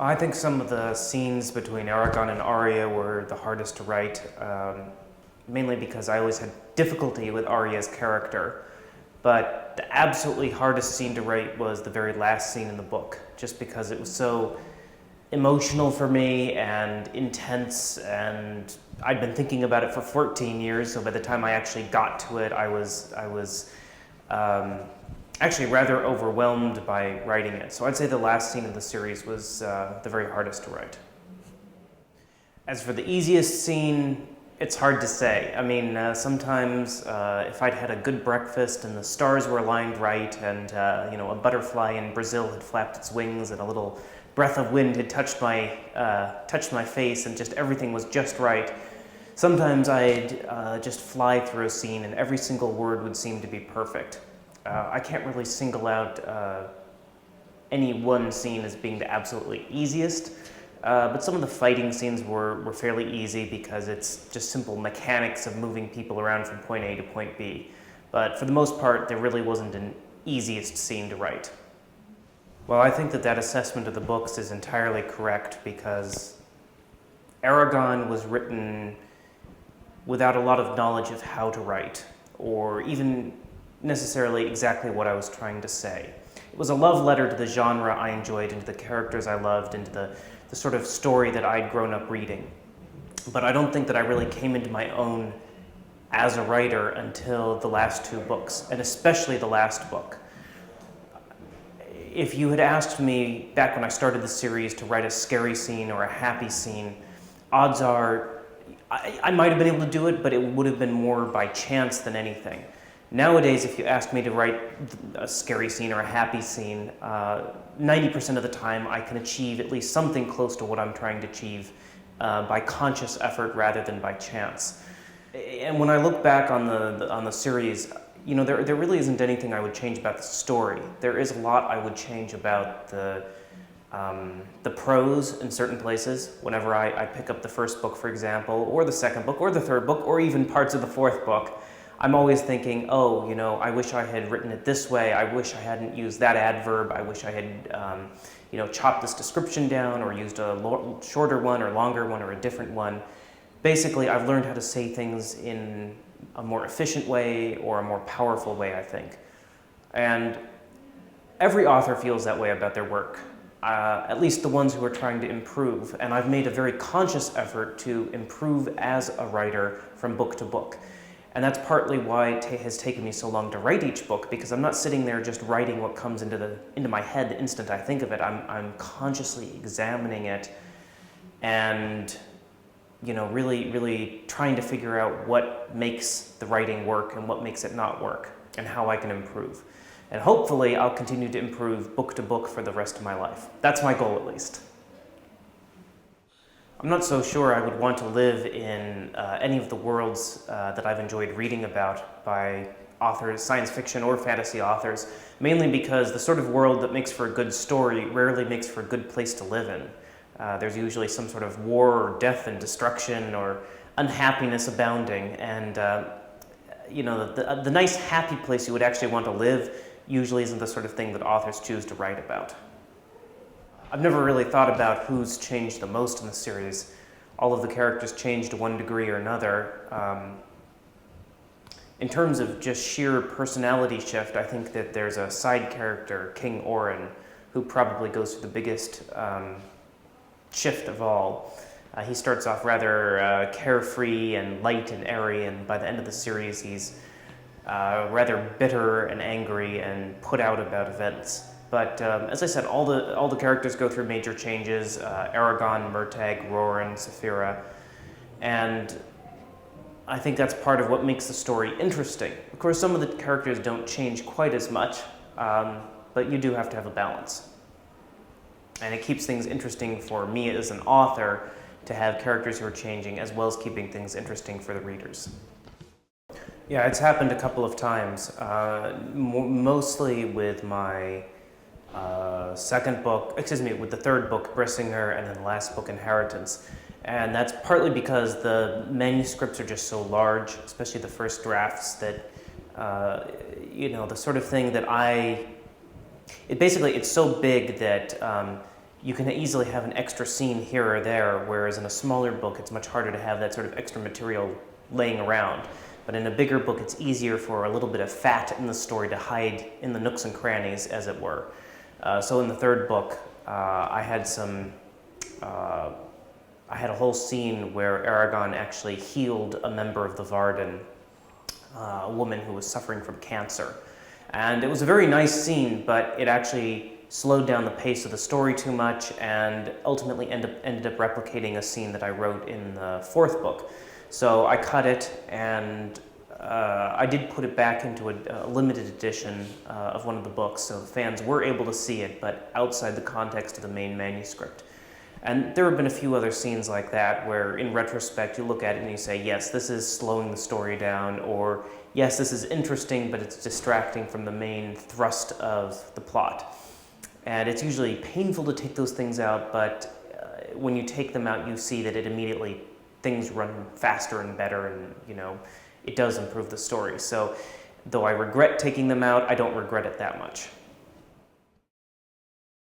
I think some of the scenes between Aragon and Arya were the hardest to write, mainly because I always had difficulty with Arya's character. But the absolutely hardest scene to write was the very last scene in the book, just because it was so emotional for me and intense, and I'd been thinking about it for 14 years, so by the time I actually got to it, I was actually rather overwhelmed by writing it. So I'd say the last scene of the series was the very hardest to write. As for the easiest scene, it's hard to say. I mean, sometimes if I'd had a good breakfast and the stars were aligned right and a butterfly in Brazil had flapped its wings and a little breath of wind had touched my face and just everything was just right, sometimes I'd just fly through a scene and every single word would seem to be perfect. I can't really single out any one scene as being the absolutely easiest, but some of the fighting scenes were fairly easy because it's just simple mechanics of moving people around from point A to point B. But for the most part, there really wasn't an easiest scene to write. Well, I think that assessment of the books is entirely correct because Aragon was written without a lot of knowledge of how to write, or even necessarily exactly what I was trying to say. It was a love letter to the genre I enjoyed and to the characters I loved and to the sort of story that I'd grown up reading. But I don't think that I really came into my own as a writer until the last two books, and especially the last book. If you had asked me back when I started the series to write a scary scene or a happy scene, odds are I might have been able to do it, but it would have been more by chance than anything. Nowadays, if you ask me to write a scary scene or a happy scene, 90% of the time I can achieve at least something close to what I'm trying to achieve by conscious effort rather than by chance. And when I look back on the series, there really isn't anything I would change about the story. There is a lot I would change about the prose in certain places. Whenever I pick up the first book, for example, or the second book, or the third book, or even parts of the fourth book, I'm always thinking, I wish I had written it this way. I wish I hadn't used that adverb. I wish I had, chopped this description down or used a shorter one or longer one or a different one. Basically, I've learned how to say things in a more efficient way or a more powerful way, I think. And every author feels that way about their work, at least the ones who are trying to improve. And I've made a very conscious effort to improve as a writer from book to book. And that's partly why it has taken me so long to write each book, because I'm not sitting there just writing what comes into my head the instant I think of it. I'm consciously examining it and really trying to figure out what makes the writing work and what makes it not work and how I can improve. And hopefully I'll continue to improve book to book for the rest of my life. That's my goal, at least. I'm not so sure I would want to live in any of the worlds that I've enjoyed reading about by authors, science fiction or fantasy authors, mainly because the sort of world that makes for a good story rarely makes for a good place to live in. There's usually some sort of war or death and destruction or unhappiness abounding, and the nice happy place you would actually want to live usually isn't the sort of thing that authors choose to write about. I've never really thought about who's changed the most in the series. All of the characters changed to one degree or another. In terms of just sheer personality shift, I think that there's a side character, King Oren, who probably goes through the biggest shift of all. He starts off rather carefree and light and airy, and by the end of the series he's rather bitter and angry and put out about events. But as I said, all the characters go through major changes: Aragon, Murtagh, Roran, Saphira, and I think that's part of what makes the story interesting. Of course, some of the characters don't change quite as much, but you do have to have a balance. And it keeps things interesting for me as an author to have characters who are changing, as well as keeping things interesting for the readers. Yeah, it's happened a couple of times, mostly with my with the third book, Brissinger, and then the last book, Inheritance. And that's partly because the manuscripts are just so large, especially the first drafts, that, the sort of thing that it's so big that you can easily have an extra scene here or there, whereas in a smaller book it's much harder to have that sort of extra material laying around. But in a bigger book it's easier for a little bit of fat in the story to hide in the nooks and crannies, as it were. So in the third book, I had a whole scene where Aragon actually healed a member of the Varden, a woman who was suffering from cancer. And it was a very nice scene, but it actually slowed down the pace of the story too much and ultimately ended up replicating a scene that I wrote in the fourth book. So I cut it, and I did put it back into a limited edition of one of the books, so the fans were able to see it, but outside the context of the main manuscript. And there have been a few other scenes like that where, in retrospect, you look at it and you say, yes, this is slowing the story down, or yes, this is interesting, but it's distracting from the main thrust of the plot. And it's usually painful to take those things out, but when you take them out, you see that things run faster and better, and it does improve the story. So though I regret taking them out, I don't regret it that much.